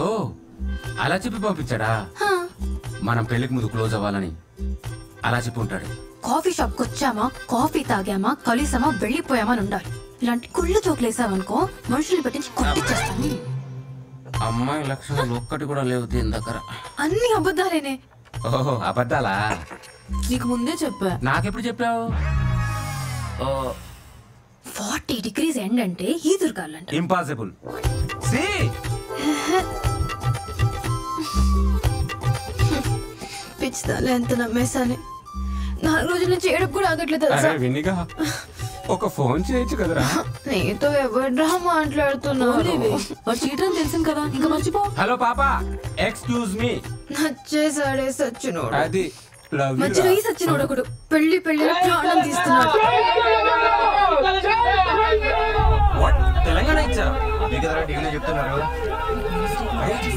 ఓ అలా చెప్పి పంపించాడా? మనం పెళ్లికి ముందు క్లోజ్ అవ్వాలని అలా చెప్పి ఉంటాడు. కాఫీ షాప్ కి వచ్చామా, కాఫీ తాగామా, కలిసామా, వెళ్ళిపోయామా అని ఉండాలి. ఇలాంటి కుళ్ళు చోట్లేసావనుకో మనుషులు పెట్టించి కొట్టించేస్తాను. అమ్మాయి లక్షణాలు ఒక్కటి కూడా లేవు దీని దగ్గర. అన్ని అబద్ధాలేనే. ఓహో అబద్ధాలా? నీకు ముందే చెప్పా. నాకెప్పుడు చెప్పావు? 40 degrees ఎండ్ అంటే ఈదురుగాలంట. ఇంపాసిబుల్. పిచ్చిదాలే ఎంత నమ్మేసాని. 4 రోజుల నుంచి ఏడుపు కూడా ఆగట్లేదు. వినిగా ఒక ఫోన్ చేయొచ్చు కదరా. నీతో ఎవడ్రా మాట్లాడుతున్నావు? చీటని తెలిసింది కదా, ఇంకా మర్చిపో. హలో పాపా, ఎక్స్క్యూజ్ మీ. నచ్చేసాడే సచ్చినోడు. అది లవ్ యు. మధ్యలో ఈ సచ్చినోడు ఒకడు పెళ్లి ప్రాణం తీస్తున్నాడు. తెలంగాణ ఇచ్చా చెప్తున్నారు